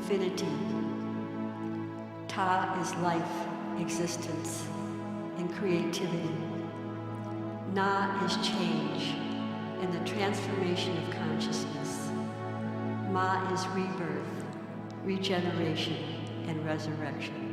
infinity. Ta is life, existence, and creativity. Na is change and the transformation of consciousness. Ma is rebirth, regeneration, and resurrection.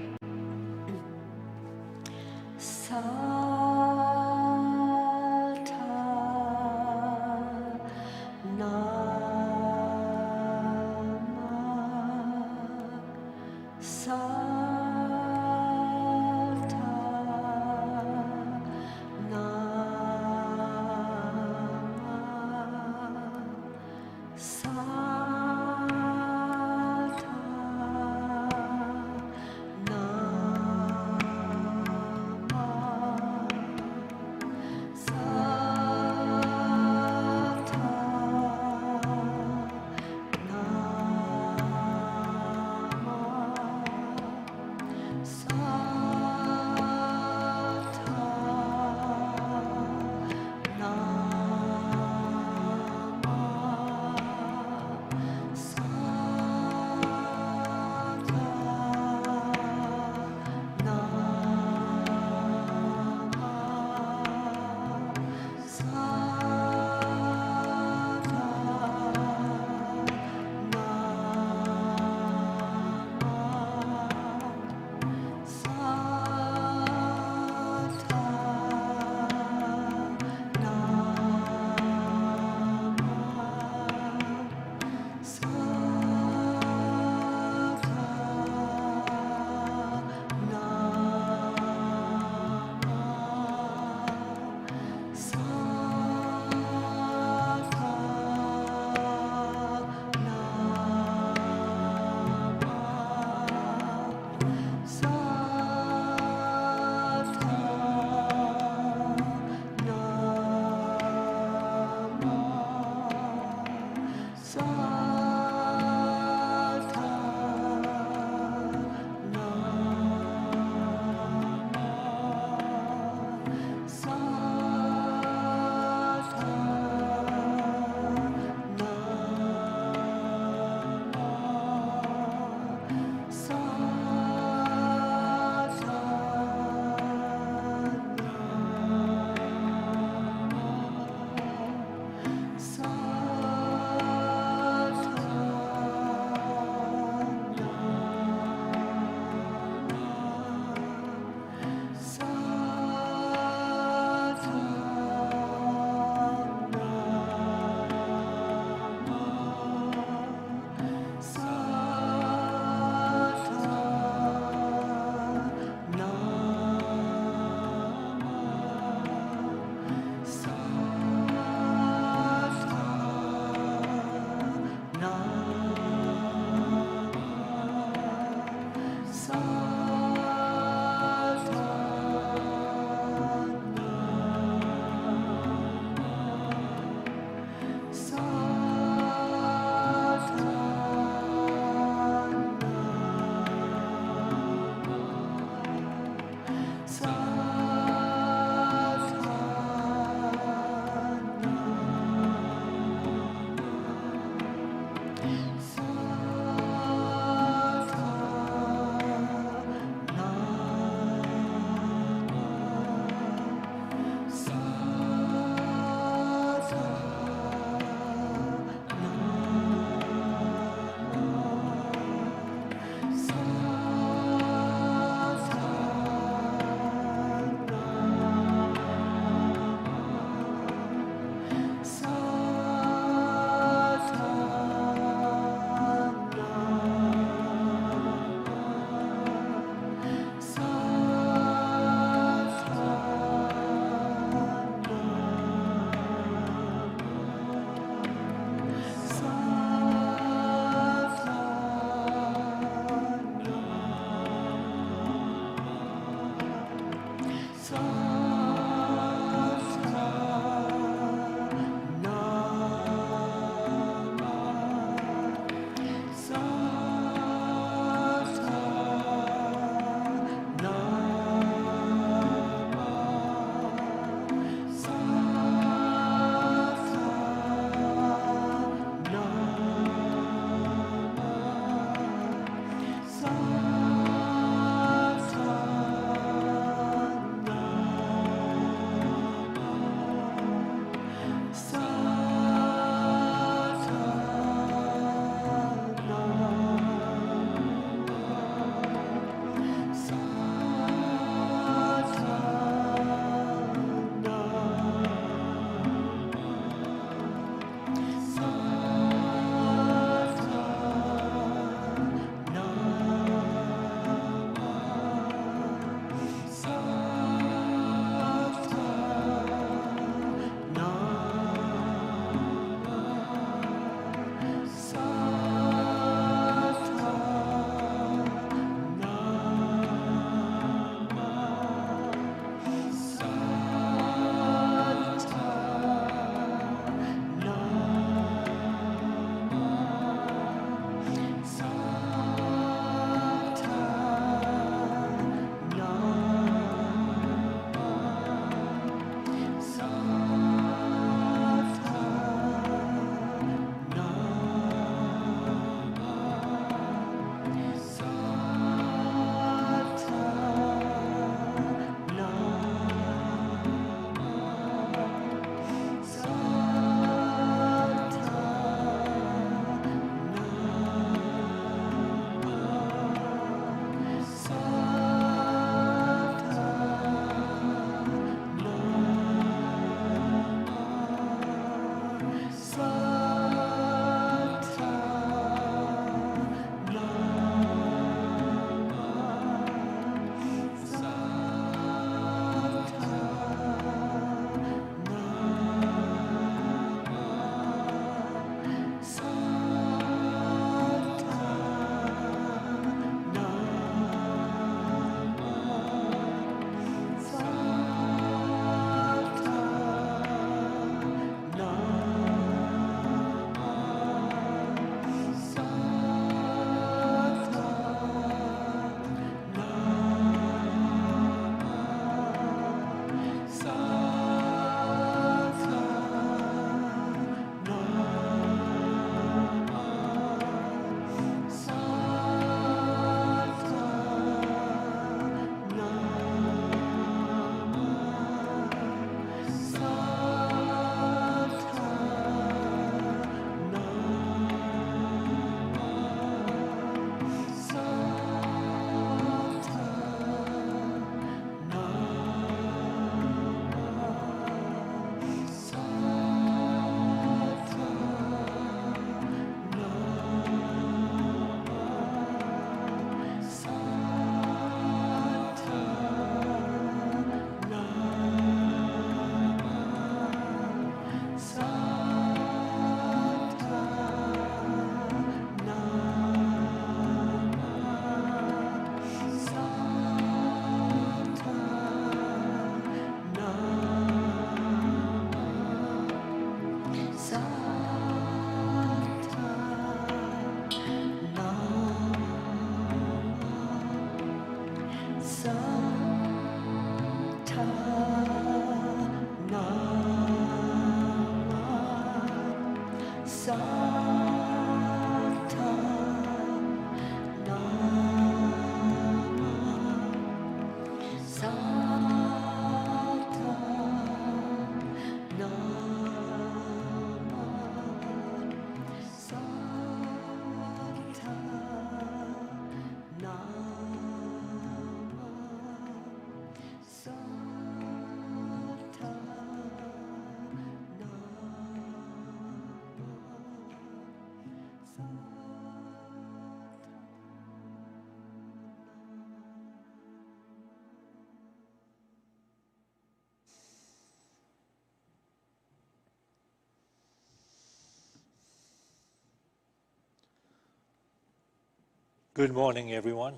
Good morning, everyone.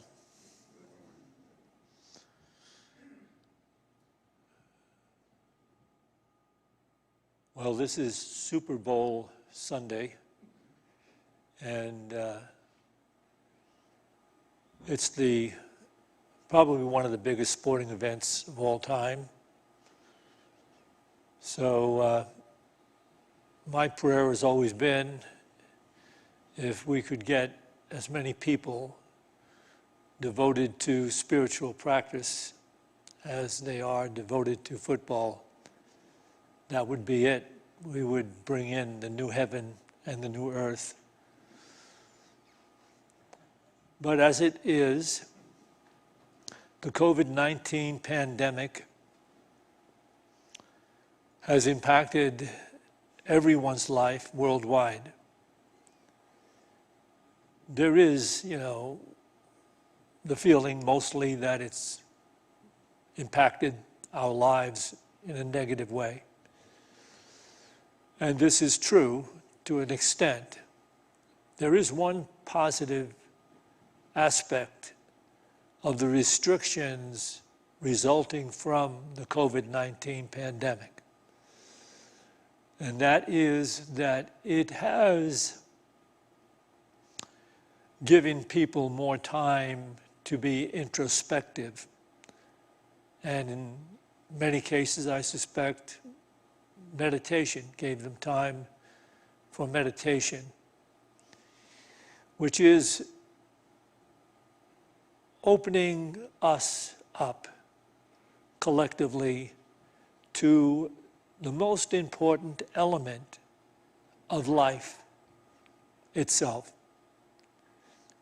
Well, this is Super Bowl Sunday, and it's probably one of the biggest sporting events of all time. So my prayer has always been, if we could get as many people devoted to spiritual practice as they are devoted to football, that would be it. We would bring in the new heaven and the new earth. But as it is, the COVID-19 pandemic has impacted everyone's life worldwide. There is, the feeling mostly that it's impacted our lives in a negative way. And this is true to an extent. There is one positive aspect of the restrictions resulting from the COVID-19 pandemic. And that is that it has given people more time to be introspective. And in many cases, I suspect, meditation gave them time for meditation, which is opening us up collectively to the most important element of life itself,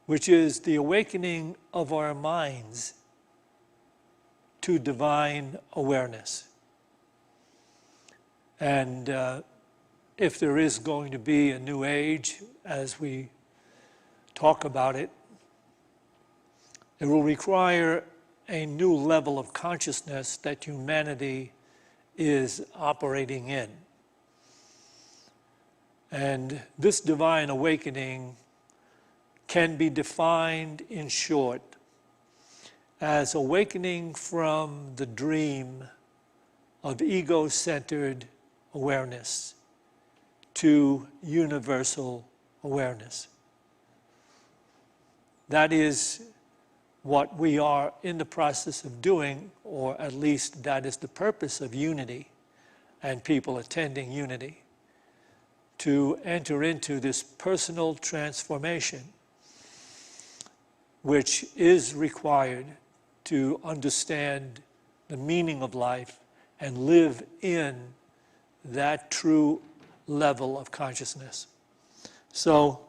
which is the awakening of our minds to divine awareness. And if there is going to be a new age, as we talk about it, it will require a new level of consciousness that humanity is operating in. And this divine awakening can be defined in short as awakening from the dream of ego-centered awareness to universal awareness. That is what we are in the process of doing, or at least that is the purpose of unity and people attending unity, to enter into this personal transformation, which is required to understand the meaning of life and live in that true level of consciousness. So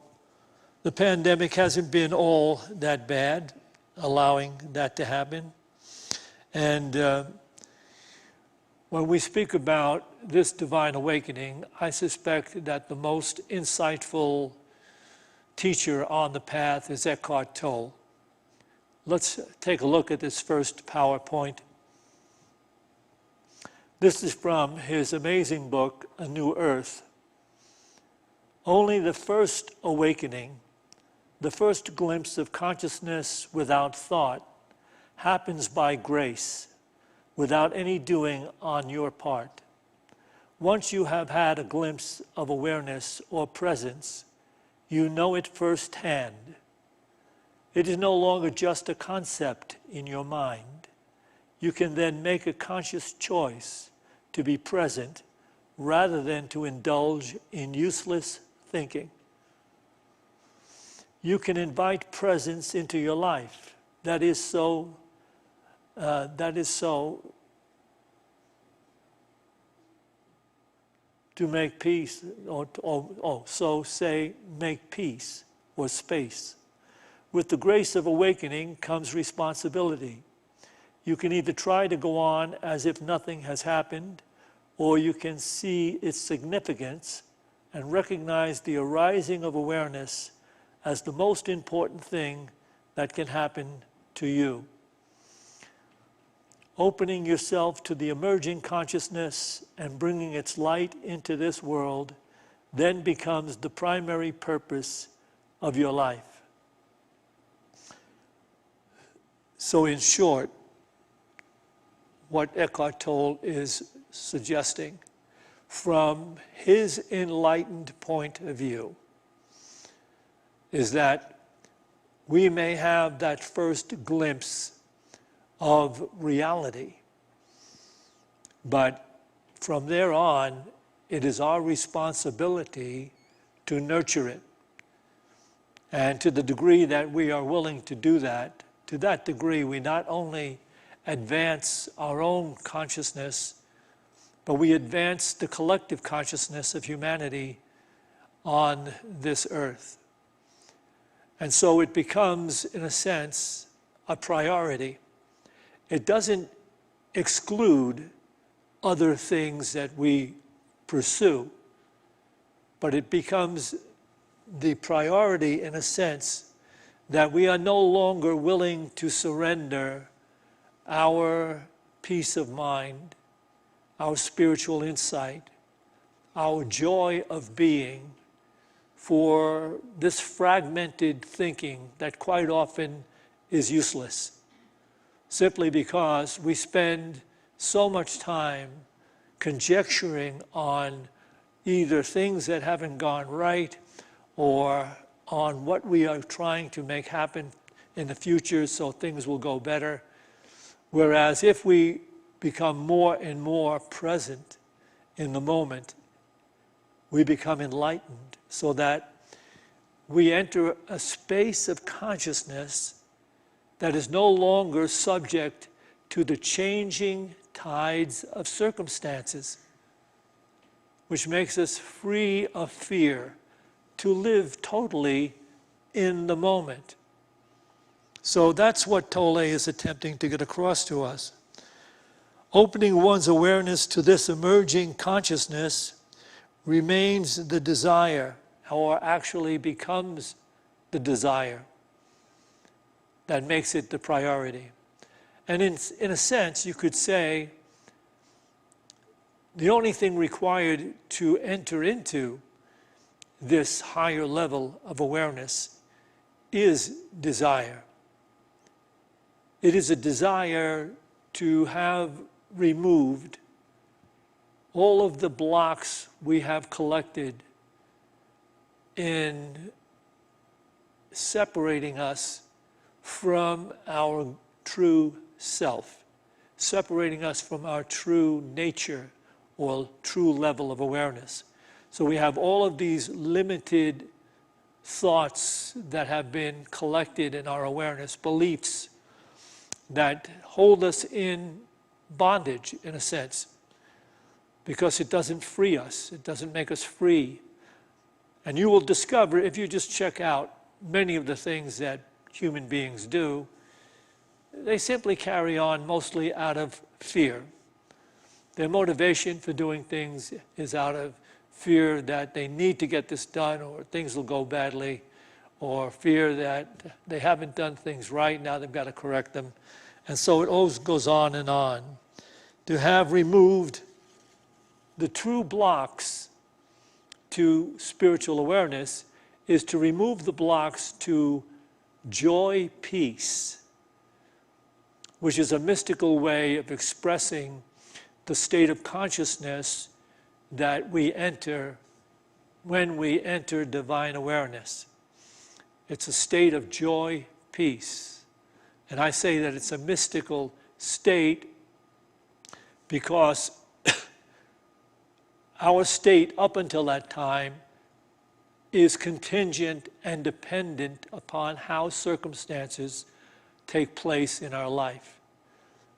the pandemic hasn't been all that bad, allowing that to happen. And when we speak about this divine awakening, I suspect that the most insightful teacher on the path is Eckhart Tolle. Let's take a look at this first PowerPoint. This is from his amazing book, A New Earth. Only the first awakening, the first glimpse of consciousness without thought, happens by grace, without any doing on your part. Once you have had a glimpse of awareness or presence, you know it firsthand. It is no longer just a concept in your mind. You can then make a conscious choice to be present rather than to indulge in useless thinking. You can invite presence into your life. That is so to make peace, make peace or space. With the grace of awakening comes responsibility. You can either try to go on as if nothing has happened, or you can see its significance and recognize the arising of awareness as the most important thing that can happen to you. Opening yourself to the emerging consciousness and bringing its light into this world then becomes the primary purpose of your life. So in short, what Eckhart Tolle is suggesting, from his enlightened point of view, is that we may have that first glimpse of reality, but from there on, it is our responsibility to nurture it. And to the degree that we are willing to do that, to that degree, we not only advance our own consciousness, but we advance the collective consciousness of humanity on this earth. And so it becomes, in a sense, a priority. It doesn't exclude other things that we pursue, but it becomes the priority in a sense that we are no longer willing to surrender our peace of mind, our spiritual insight, our joy of being for this fragmented thinking that quite often is useless, simply because we spend so much time conjecturing on either things that haven't gone right or on what we are trying to make happen in the future so things will go better. Whereas if we become more and more present in the moment, we become enlightened so that we enter a space of consciousness that is no longer subject to the changing tides of circumstances, which makes us free of fear to live totally in the moment. So that's what Tolle is attempting to get across to us. Opening one's awareness to this emerging consciousness remains the desire, or actually becomes the desire, that makes it the priority. And in a sense, you could say, the only thing required to enter into this higher level of awareness is desire. It is a desire to have removed all of the blocks we have collected in separating us from our true self, separating us from our true nature or true level of awareness. So we have all of these limited thoughts that have been collected in our awareness, beliefs that hold us in bondage, in a sense, because it doesn't free us, it doesn't make us free. And you will discover, if you just check out many of the things that human beings do, they simply carry on mostly out of fear. Their motivation for doing things is out of fear that they need to get this done, or things will go badly, or fear that they haven't done things right, now they've got to correct them. And so it always goes on and on. To have removed the true blocks to spiritual awareness is to remove the blocks to joy, peace, which is a mystical way of expressing the state of consciousness that we enter when we enter divine awareness. It's a state of joy, peace. And I say that it's a mystical state because our state up until that time is contingent and dependent upon how circumstances take place in our life.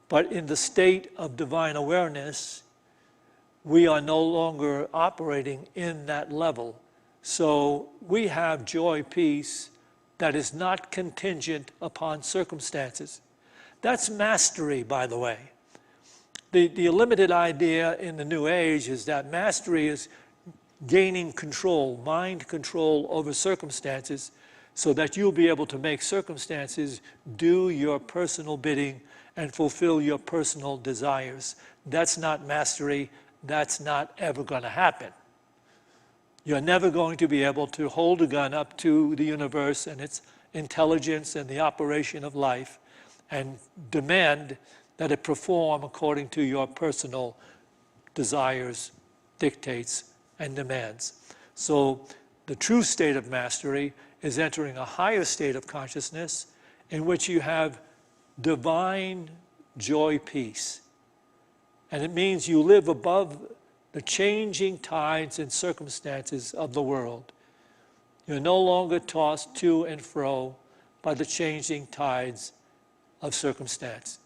But in the state of divine awareness, we are no longer operating in that level. So we have joy, peace that is not contingent upon circumstances. That's mastery, by the way. The limited idea in the New Age is that mastery is gaining control, mind control over circumstances, so that you'll be able to make circumstances do your personal bidding and fulfill your personal desires. That's not mastery. That's not ever going to happen. You're never going to be able to hold a gun up to the universe and its intelligence and the operation of life and demand that it perform according to your personal desires, dictates, and demands. So the true state of mastery is entering a higher state of consciousness in which you have divine joy peace. And it means you live above the changing tides and circumstances of the world. You're no longer tossed to and fro by the changing tides of circumstance.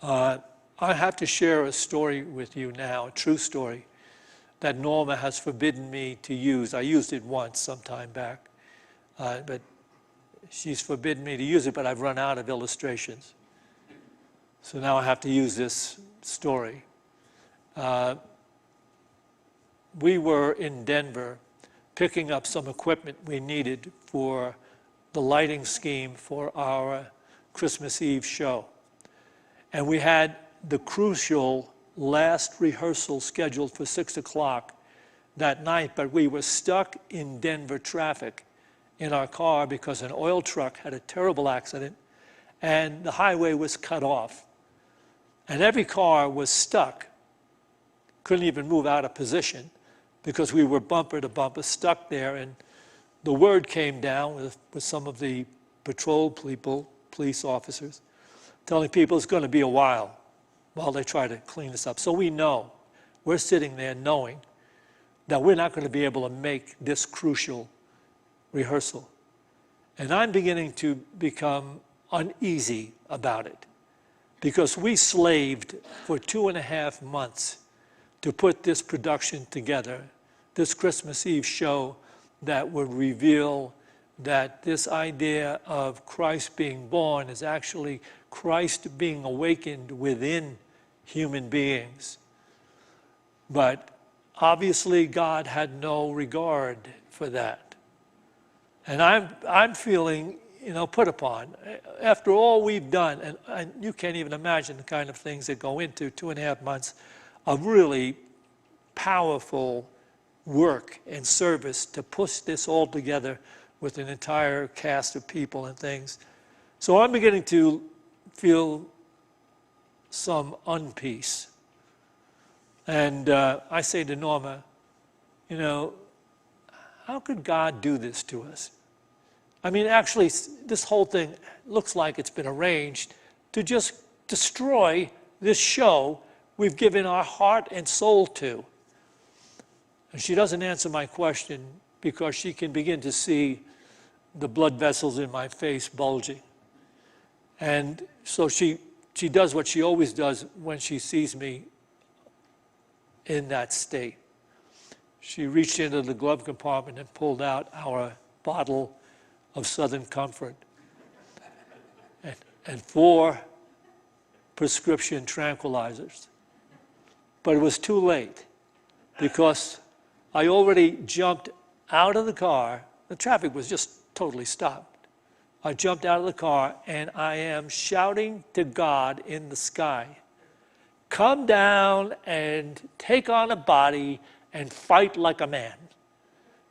I have to share a story with you now, a true story, that Norma has forbidden me to use. I used it once some time back, but she's forbidden me to use it, but I've run out of illustrations. So now I have to use this story. We were in Denver picking up some equipment we needed for the lighting scheme for our Christmas Eve show. And we had the crucial last rehearsal scheduled for 6 o'clock that night, but we were stuck in Denver traffic in our car because an oil truck had a terrible accident and the highway was cut off. And every car was stuck, couldn't even move out of position because we were bumper to bumper stuck there. And the word came down with some of the patrol people, police officers, telling people it's going to be a while they try to clean this up. So we know, we're sitting there knowing that we're not going to be able to make this crucial rehearsal. And I'm beginning to become uneasy about it because we slaved for 2.5 months to put this production together, this Christmas Eve show that would reveal that this idea of Christ being born is actually Christ being awakened within human beings. But obviously God had no regard for that. And I'm feeling, put upon. After all we've done, and you can't even imagine the kind of things that go into 2.5 months of really powerful work and service to push this all together with an entire cast of people and things. So I'm beginning to feel some unpeace. And I say to Norma, how could God do this to us? I mean, actually, this whole thing looks like it's been arranged to just destroy this show we've given our heart and soul to. And she doesn't answer my question because she can begin to see the blood vessels in my face bulging. And so she does what she always does when she sees me in that state. She reached into the glove compartment and pulled out our bottle of Southern Comfort and 4 prescription tranquilizers. But it was too late because I already jumped out of the car. The traffic was just totally stopped. I jumped out of the car and I am shouting to God in the sky, come down and take on a body and fight like a man.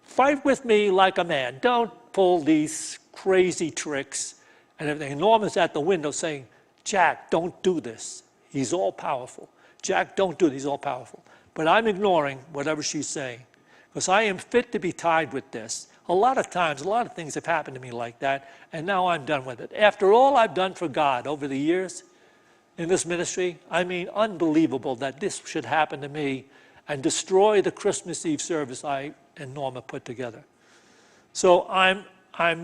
Fight with me like a man. Don't pull these crazy tricks and everything. And Norma's at the window saying, Jack, don't do this. He's all powerful. Jack, don't do this. He's all powerful. But I'm ignoring whatever she's saying because I am fit to be tied with this. A lot of times, a lot of things have happened to me like that, and now I'm done with it. After all I've done for God over the years in this ministry, I mean, unbelievable that this should happen to me and destroy the Christmas Eve service I and Norma put together. So I'm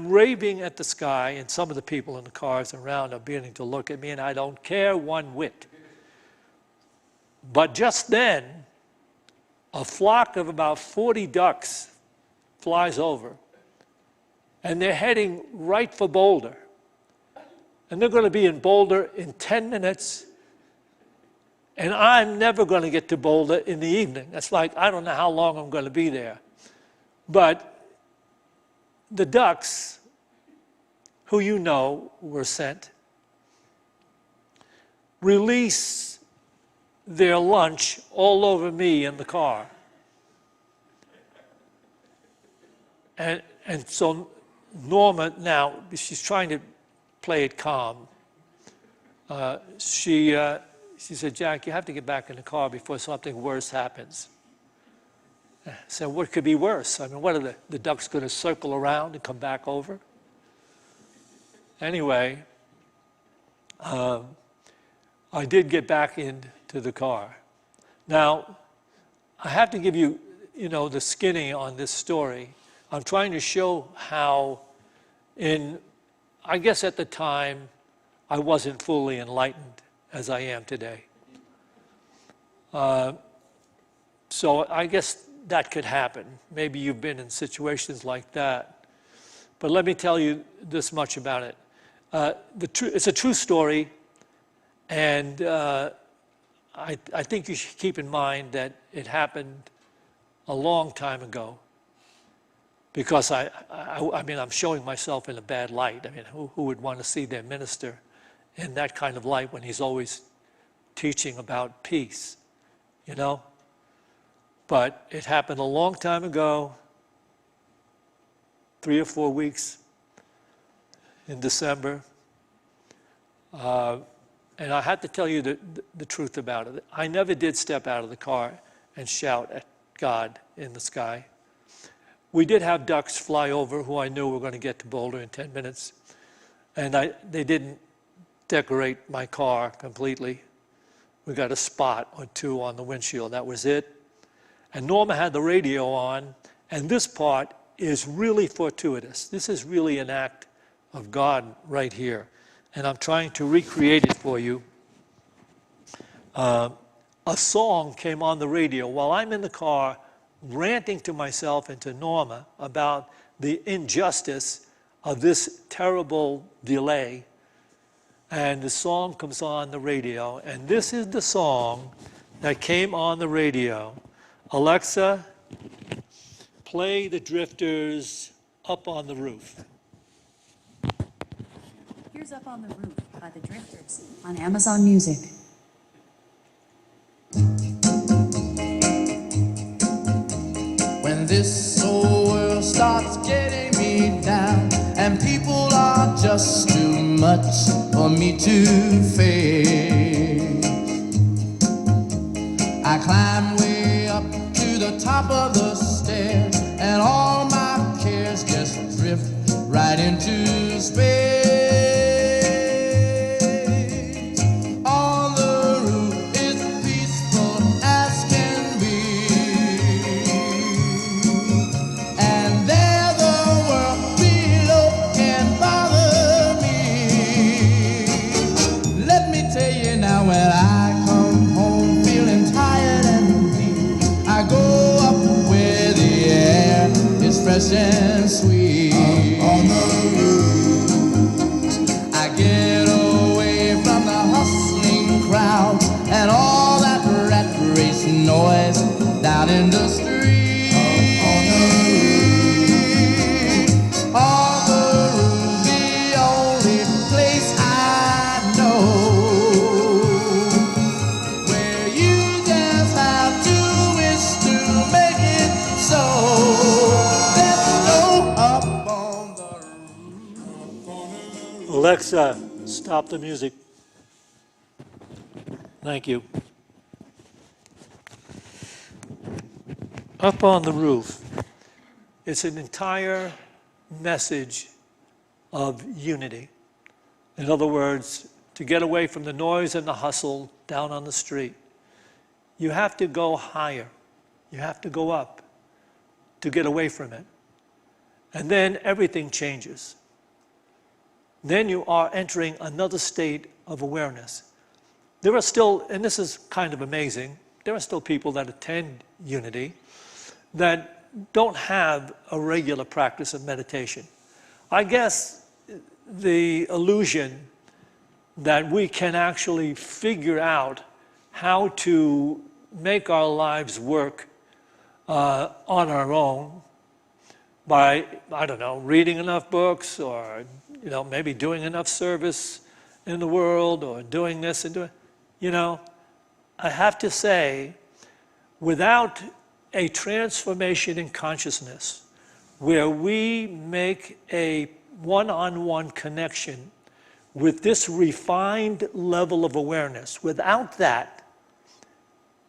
raving at the sky, and some of the people in the cars around are beginning to look at me, and I don't care one whit. But just then, a flock of about 40 ducks flies over, and they're heading right for Boulder. And they're going to be in Boulder in 10 minutes, and I'm never going to get to Boulder in the evening. That's like, I don't know how long I'm going to be there. But the ducks, who you know were sent, release their lunch all over me in the car. And so Norma now, she's trying to play it calm. She said, Jack, you have to get back in the car before something worse happens. I said, what could be worse? I mean, what are the ducks going to circle around and come back over? Anyway, I did get back into the car. Now, I have to give you, the skinny on this story. I'm trying to show how I guess at the time, I wasn't fully enlightened as I am today. So I guess that could happen. Maybe you've been in situations like that. But let me tell you this much about it. It's a true story, and I think you should keep in mind that it happened a long time ago. Because I mean, I'm showing myself in a bad light. I mean, who would want to see their minister in that kind of light when he's always teaching about peace, But it happened a long time ago, 3 or 4 weeks in December. And I have to tell you the truth about it. I never did step out of the car and shout at God in the sky. We did have ducks fly over who I knew were going to get to Boulder in 10 minutes. And they didn't decorate my car completely. We got a spot or two on the windshield. That was it. And Norma had the radio on. And this part is really fortuitous. This is really an act of God right here. And I'm trying to recreate it for you. A song came on the radio while I'm in the car ranting to myself and to Norma about the injustice of this terrible delay. And the song comes on the radio, and this is the song that came on the radio. Alexa, play the Drifters' Up on the Roof. Here's Up on the Roof by the Drifters on Amazon Music. When this old world starts getting me down and people are just too much for me to face, I climb way up to the top of the stairs and all my cares just drift right into space. On the roof it's peaceful as can be, and there the world below can't bother me. Let me tell you now, when I come home feeling tired and weak, I go up where the air is fresh and sweet. On the roof I get away from the hustling crowd and all that rat race noise down in the street. On the roof, the only place I know where you just have to wish to make it so. Let's go up on the roof. Alexa, stop the music. Thank you. Up on the Roof. It's an entire message of unity. In other words, to get away from the noise and the hustle down on the street, you have to go higher. You have to go up to get away from it. And then everything changes. Then you are entering another state of awareness. There are still, and this is kind of amazing, there are still people that attend Unity that don't have a regular practice of meditation. I guess the illusion that we can actually figure out how to make our lives work on our own by, I don't know, reading enough books or, maybe doing enough service in the world or doing this and doing, I have to say, without a transformation in consciousness where we make a one-on-one connection with this refined level of awareness. Without that,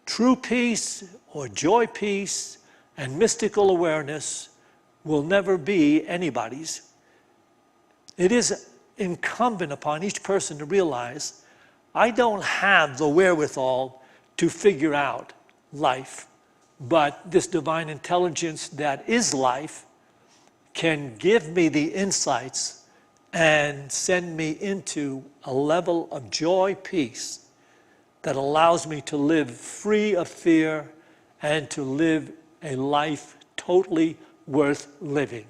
true peace or joy peace and mystical awareness will never be anybody's. It is incumbent upon each person to realize, I don't have the wherewithal to figure out life, but this divine intelligence that is life can give me the insights and send me into a level of joy, peace, that allows me to live free of fear and to live a life totally worth living.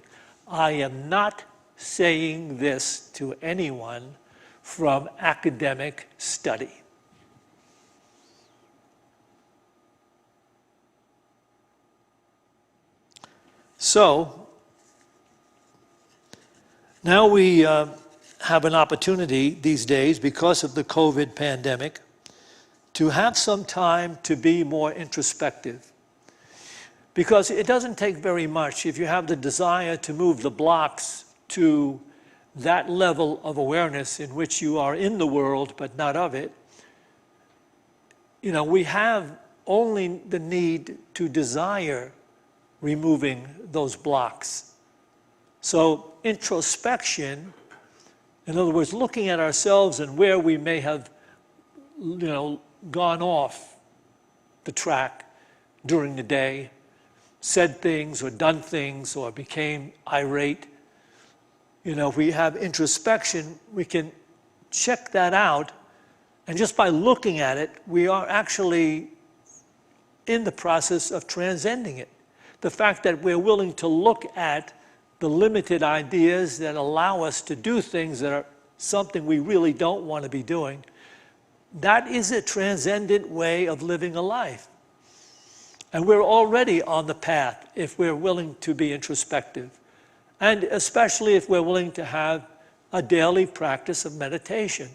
I am not saying this to anyone from academic study. So, now we have an opportunity these days, because of the COVID pandemic, to have some time to be more introspective. Because it doesn't take very much if you have the desire to move the blocks to that level of awareness in which you are in the world but not of it. You know, we have only the need to desire removing those blocks. So introspection, in other words, looking at ourselves and where we may have, gone off the track during the day, said things or done things or became irate. If we have introspection, we can check that out, and just by looking at it, we are actually in the process of transcending it. The fact that we're willing to look at the limited ideas that allow us to do things that are something we really don't want to be doing, that is a transcendent way of living a life. And we're already on the path if we're willing to be introspective, and especially if we're willing to have a daily practice of meditation,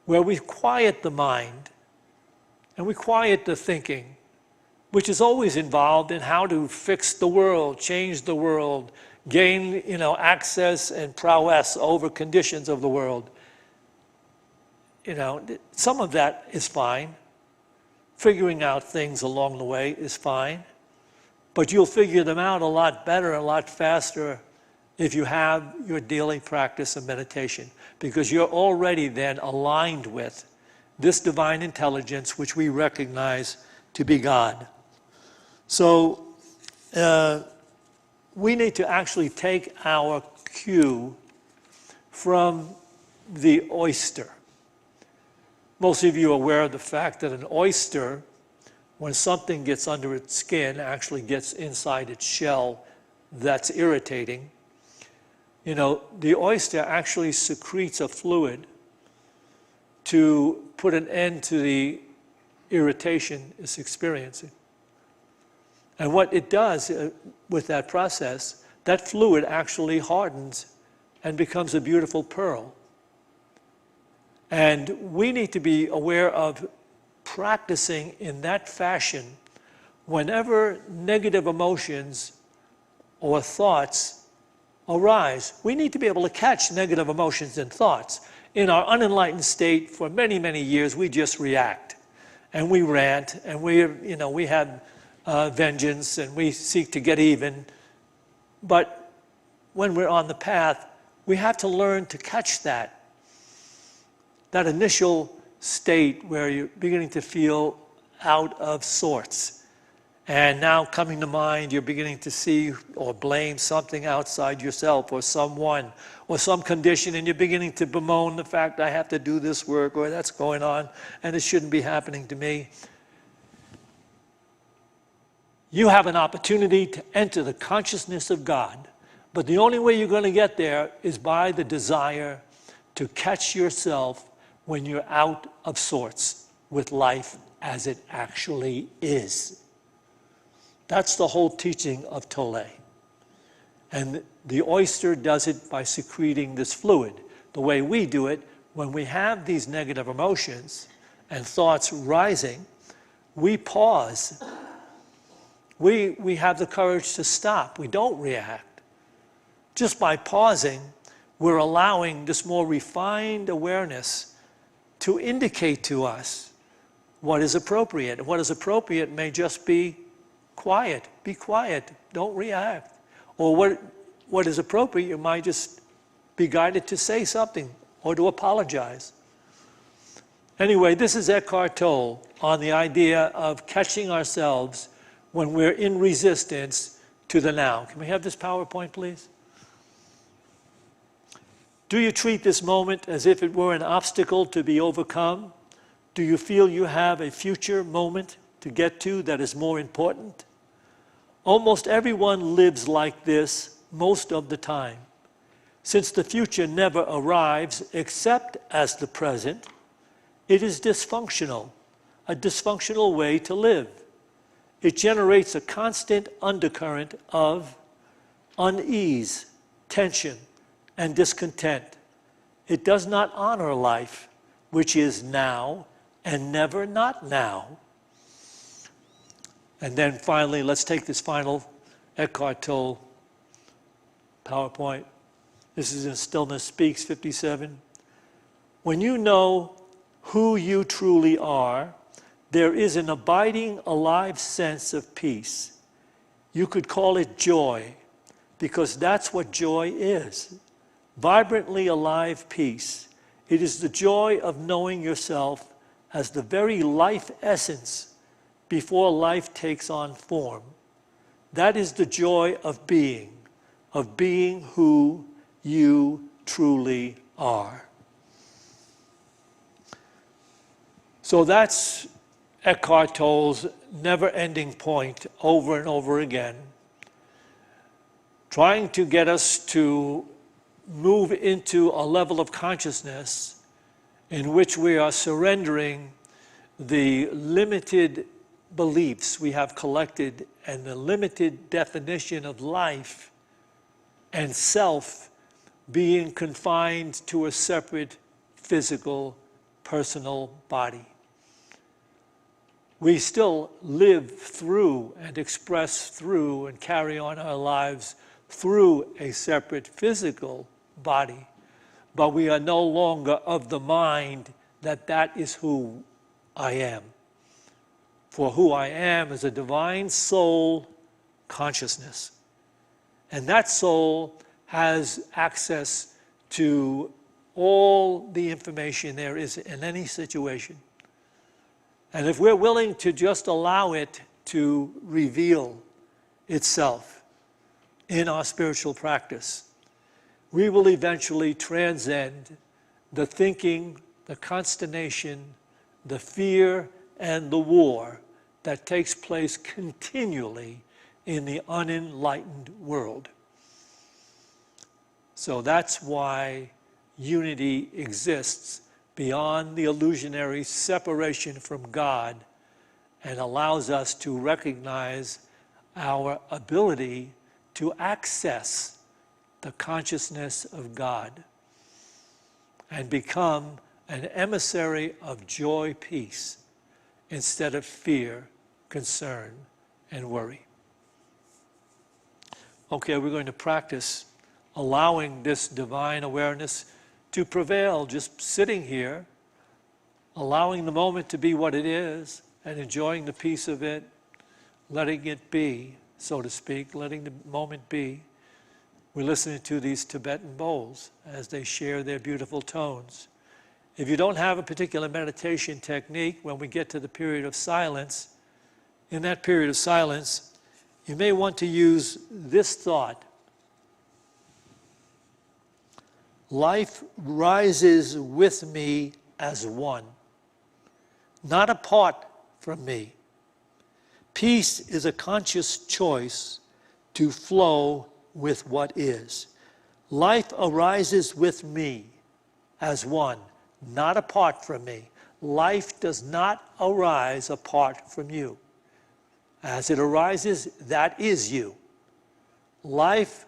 where we quiet the mind and we quiet the thinking, which is always involved in how to fix the world, change the world, gain, access and prowess over conditions of the world. Some of that is fine. Figuring out things along the way is fine. But you'll figure them out a lot better, a lot faster if you have your daily practice of meditation, because you're already then aligned with this divine intelligence, which we recognize to be God. So we need to actually take our cue from the oyster. Most of you are aware of the fact that an oyster, when something gets under its skin, actually gets inside its shell that's irritating. The oyster actually secretes a fluid to put an end to the irritation it's experiencing. And what it does with that process, that fluid actually hardens and becomes a beautiful pearl. And we need to be aware of practicing in that fashion whenever negative emotions or thoughts arise. We need to be able to catch negative emotions and thoughts. In our unenlightened state, for many, many years, we just react. And we rant, and we have vengeance, and we seek to get even. But when we're on the path, we have to learn to catch that initial state where you're beginning to feel out of sorts. And now coming to mind, you're beginning to see or blame something outside yourself or someone or some condition, and you're beginning to bemoan the fact I have to do this work or that's going on and it shouldn't be happening to me. You have an opportunity to enter the consciousness of God, but the only way you're going to get there is by the desire to catch yourself when you're out of sorts with life as it actually is. That's the whole teaching of Tole. And the oyster does it by secreting this fluid. The way we do it, when we have these negative emotions and thoughts rising, we pause. We have the courage to stop. We don't react. Just by pausing, we're allowing this more refined awareness to indicate to us what is appropriate. And what is appropriate may just be quiet. Be quiet. Don't react. Or what is appropriate, you might just be guided to say something or to apologize. Anyway, this is Eckhart Tolle on the idea of catching ourselves when we're in resistance to the now. Can we have this PowerPoint, please? Do you treat this moment as if it were an obstacle to be overcome? Do you feel you have a future moment to get to that is more important? Almost everyone lives like this most of the time. Since the future never arrives except as the present, it is dysfunctional, a dysfunctional way to live. It generates a constant undercurrent of unease, tension, and discontent. It does not honor life, which is now and never not now. And then finally, let's take this final Eckhart Tolle PowerPoint. This is in Stillness Speaks 57. When you know who you truly are, there is an abiding, alive sense of peace. You could call it joy, because that's what joy is. Vibrantly alive peace. It is the joy of knowing yourself as the very life essence before life takes on form. That is the joy of being who you truly are. So that's Eckhart Tolle's never-ending point over and over again, trying to get us to move into a level of consciousness in which we are surrendering the limited beliefs we have collected and the limited definition of life and self being confined to a separate physical, personal body. We still live through and express through and carry on our lives through a separate physical body, but we are no longer of the mind that that is who I am. For who I am is a divine soul consciousness. And that soul has access to all the information there is in any situation. And if we're willing to just allow it to reveal itself in our spiritual practice, we will eventually transcend the thinking, the consternation, the fear, and the war that takes place continually in the unenlightened world. So that's why unity exists beyond the illusionary separation from God and allows us to recognize our ability to access the consciousness of God and become an emissary of joy, peace, instead of fear, concern, and worry. Okay, we're going to practice allowing this divine awareness to prevail, just sitting here, allowing the moment to be what it is, and enjoying the peace of it, letting it be, so to speak, letting the moment be. We're listening to these Tibetan bowls as they share their beautiful tones. If you don't have a particular meditation technique, when we get to the period of silence, in that period of silence, you may want to use this thought. Life rises with me as one, not apart from me. Peace is a conscious choice to flow with what is. Life arises with me as one, not apart from me. Life does not arise apart from you. As it arises, that is you. Life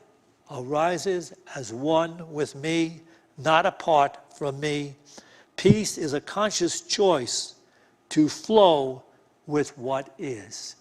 arises as one with me, not apart from me. Peace is a conscious choice to flow with what is.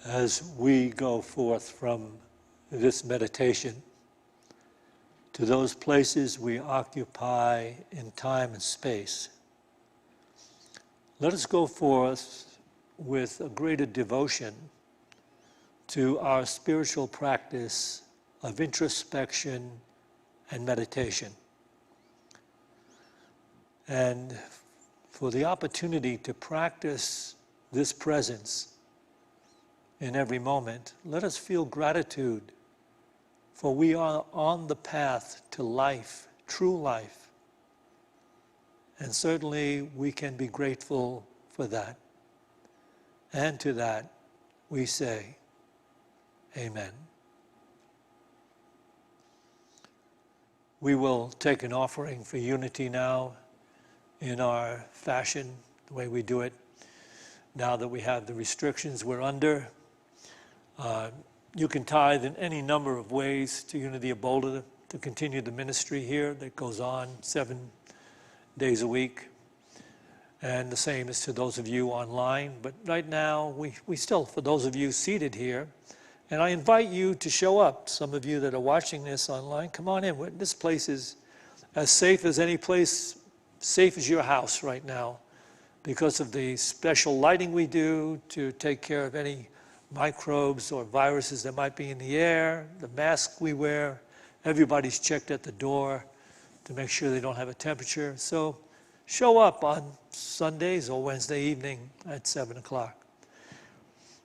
as we go forth from this meditation to those places we occupy in time and space. Let us go forth with a greater devotion to our spiritual practice of introspection and meditation. And for the opportunity to practice this presence in every moment, let us feel gratitude, for we are on the path to life, true life. And certainly we can be grateful for that. And to that we say, Amen. We will take an offering for unity now in our fashion, the way we do it, now that we have the restrictions we're under. You can tithe in any number of ways to Unity of Boulder to continue the ministry here that goes on 7 days a week. And the same is to those of you online. But right now, we still, for those of you seated here, and I invite you to show up. Some of you that are watching this online, come on in. This place is as safe as any place, safe as your house right now, because of the special lighting we do to take care of any microbes or viruses that might be in the air, the mask we wear. Everybody's checked at the door to make sure they don't have a temperature. So show up on Sundays or Wednesday evening at 7 o'clock.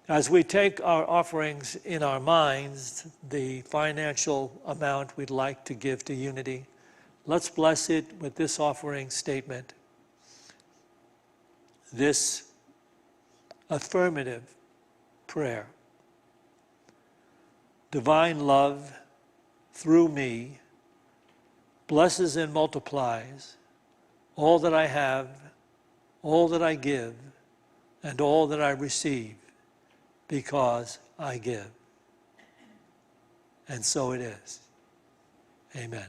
As we take our offerings in our minds, the financial amount we'd like to give to Unity, let's bless it with this offering statement. This affirmative prayer. Divine love, through me, blesses and multiplies all that I have, all that I give, and all that I receive, because I give. And so it is. Amen.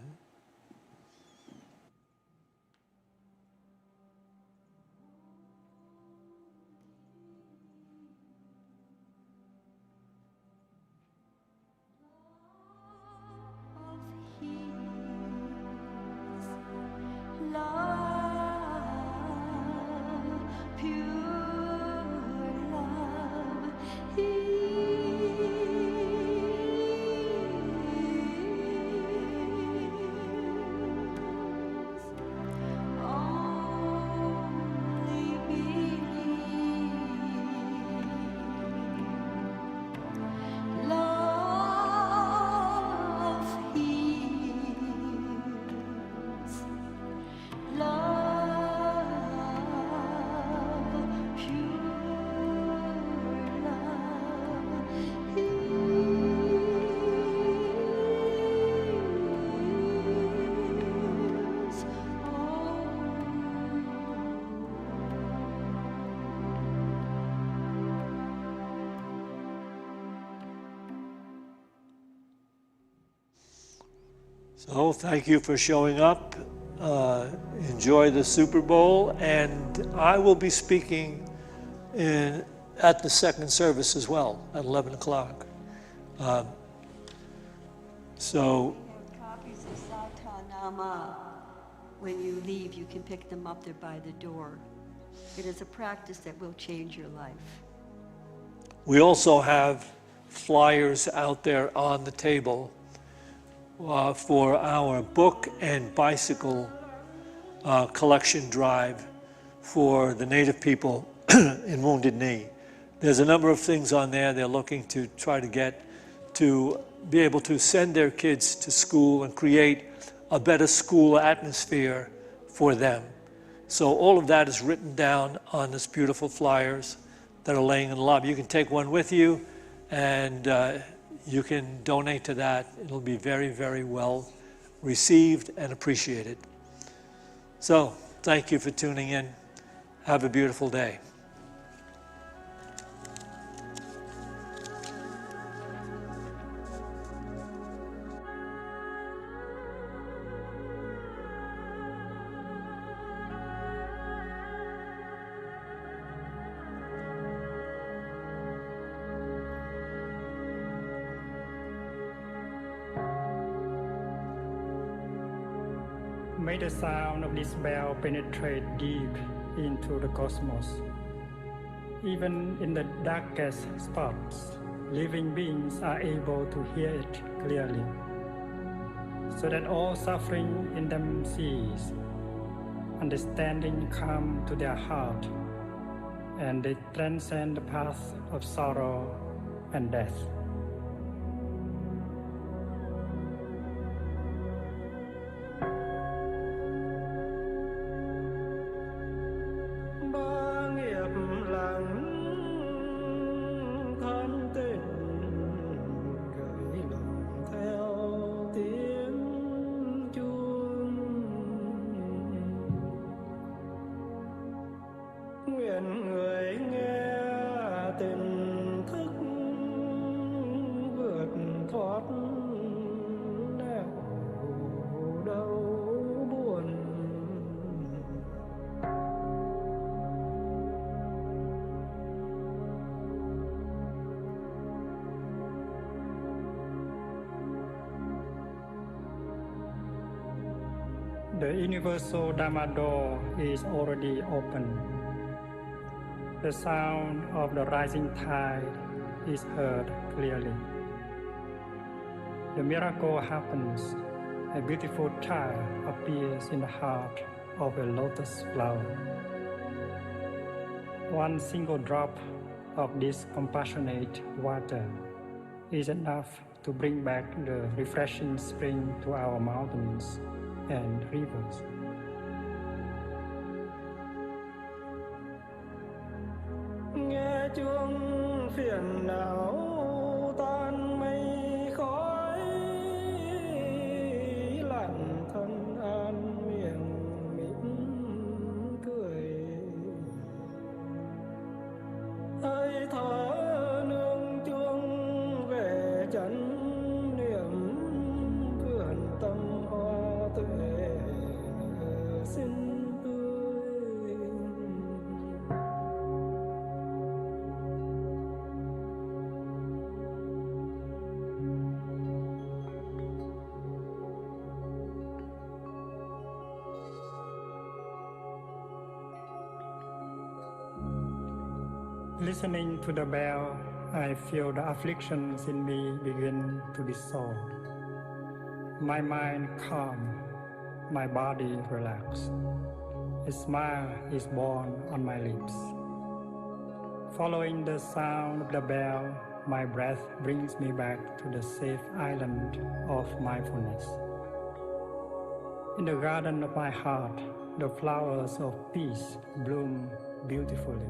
So thank you for showing up. Enjoy the Super Bowl, and I will be speaking at the second service as well at 11 o'clock. So Copies of Satanama. When you leave, you can pick them up there by the door. It is a practice that will change your life. we also have flyers out there on the table for our book and bicycle collection drive for the Native people in Wounded Knee. There's a number of things on there they're looking to try to get to be able to send their kids to school and create a better school atmosphere for them. So all of that is written down on this beautiful flyers that are laying in the lobby. You can take one with you and you can donate to that. It'll be very, very well received and appreciated. So thank you for tuning in. Have a beautiful day. May the sound of this bell penetrate deep into the cosmos. Even in the darkest spots, living beings are able to hear it clearly, so that all suffering in them cease, understanding come to their heart, and they transcend the path of sorrow and death. The universal Dharma door is already open. The sound of the rising tide is heard clearly. The miracle happens. A beautiful child appears in the heart of a lotus flower. One single drop of this compassionate water is enough to bring back the refreshing spring to our mountains and rivers. Nghe chuông phiền não tan mây khói, lặng thân an miệng mỉm cười. Hơi thở nương chuông về chánh niệm, vườn tâm hoa tuệ xinh tươi. Listening to the bell, I feel the afflictions in me begin to dissolve. My mind calm, my body relaxed. A smile is born on my lips. Following the sound of the bell, my breath brings me back to the safe island of mindfulness. In the garden of my heart, the flowers of peace bloom beautifully.